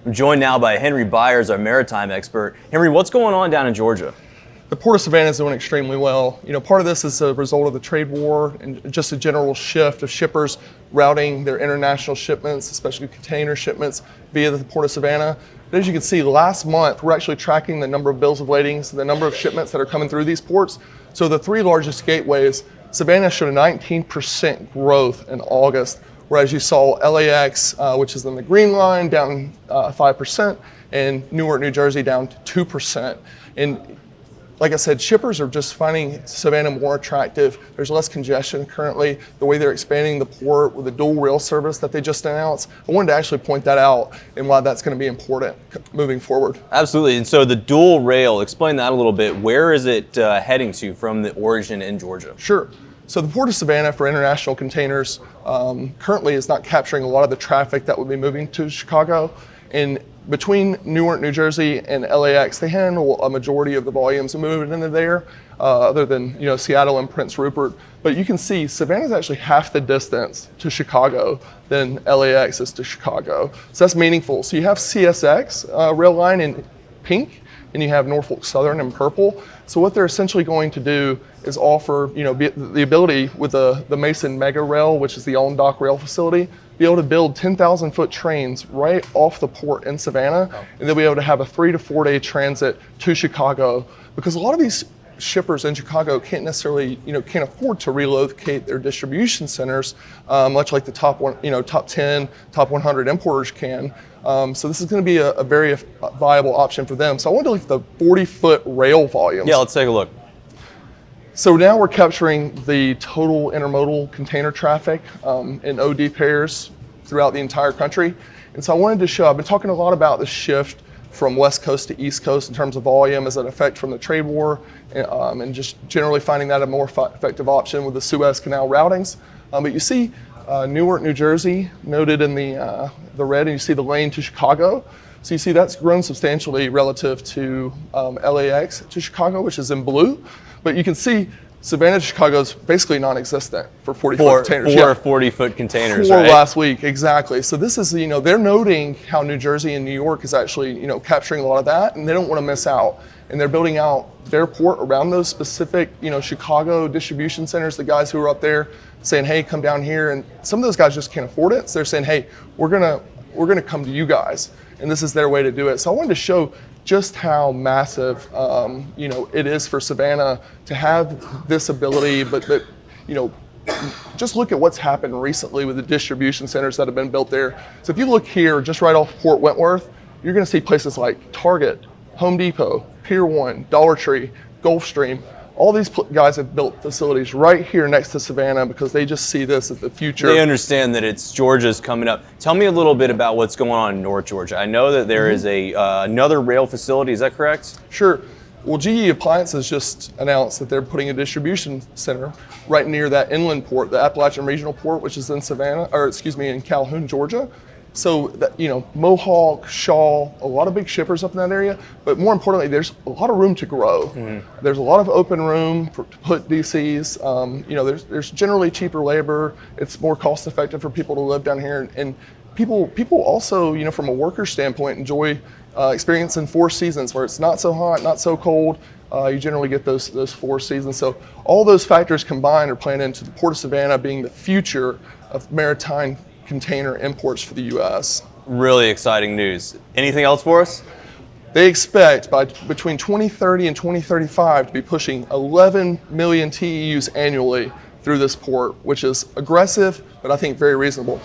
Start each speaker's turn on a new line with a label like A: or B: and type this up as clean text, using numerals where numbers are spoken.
A: I'm joined now by Henry Byers, our maritime expert. Henry, what's going on down in Georgia?
B: The Port of Savannah is doing extremely well. Part of this is a result of the trade war and just a general shift of shippers routing their international shipments, especially container shipments, via the Port of Savannah. But as you can see, last month, we're actually tracking the number of bills of ladings, the number of shipments that are coming through these ports. So the three largest gateways, Savannah showed a 19% growth in August, whereas you saw LAX, which is in the green line, down 5%, and Newark, New Jersey down 2%. And like I said, shippers are just finding Savannah more attractive. There's less congestion currently. The way they're expanding the port with the dual rail service that they just announced, I wanted to actually point that out and why that's going to be important moving forward.
A: Absolutely. And so the dual rail, explain that a little bit. Where is it heading to from the origin in Georgia?
B: Sure. So the Port of Savannah for international containers currently is not capturing a lot of the traffic that would be moving to Chicago. And between Newark, New Jersey and LAX, they handle a majority of the volumes and move it into there, other than Seattle and Prince Rupert. But you can see Savannah is actually half the distance to Chicago than LAX is to Chicago. So that's meaningful. So you have CSX rail line in pink, and you have Norfolk Southern in purple. So what they're essentially going to do is offer, the ability with the Mason Mega Rail, which is the on-dock rail facility, be able to build 10,000-foot trains right off the port in Savannah, and they'll be able to have a 3 to 4 day transit to Chicago, because a lot of these shippers in Chicago can't necessarily, can't afford to relocate their distribution centers, much like the top 10, top 100 importers can. So this is going to be a very viable option for them. So I wanted to look at the 40-foot rail volumes.
A: Yeah, let's take a look.
B: So now we're capturing the total intermodal container traffic in OD pairs throughout the entire country. And so I wanted to show, I've been talking a lot about the shift from West Coast to East Coast in terms of volume as an effect from the trade war, and just generally finding that a more effective option with the Suez Canal routings. But you see Newark, New Jersey noted in the red, and you see the lane to Chicago. So you see that's grown substantially relative to LAX to Chicago, which is in blue. But you can see Savannah to Chicago is basically non-existent for 40-foot containers.
A: Four 40-foot containers,
B: right?
A: Last
B: week, exactly. So this is, they're noting how New Jersey and New York is actually, capturing a lot of that, and they don't want to miss out. And they're building out their port around those specific, Chicago distribution centers, the guys who are up there saying, hey, come down here. And some of those guys just can't afford it. So they're saying, hey, we're gonna come to you guys. And this is their way to do it. So I wanted to show just how massive, it is for Savannah to have this ability, but just look at what's happened recently with the distribution centers that have been built there. So if you look here, just right off Port Wentworth, you're gonna see places like Target, Home Depot, Pier 1, Dollar Tree, Gulfstream. All these guys have built facilities right here next to Savannah because they just see this as the future.
A: They understand that it's Georgia's coming up. Tell me a little bit about what's going on in North Georgia. I know that there is another rail facility. Is that correct?
B: Sure. Well, GE Appliances just announced that they're putting a distribution center right near that inland port, the Appalachian Regional Port, which is in in Calhoun, Georgia. So that, Mohawk, Shaw, a lot of big shippers up in that area, but more importantly, there's a lot of room to grow. Mm-hmm. There's a lot of open room to put DCs. There's generally cheaper labor. It's more cost effective for people to live down here, and people also, from a worker standpoint, enjoy experiencing 4 seasons where it's not so hot, not so cold. You generally get those 4 seasons. So all those factors combined are playing into the Port of Savannah being the future of maritime container imports for the U.S.
A: Really exciting news. Anything else for us?
B: They expect between 2030 and 2035 to be pushing 11 million TEUs annually through this port, which is aggressive, but I think very reasonable.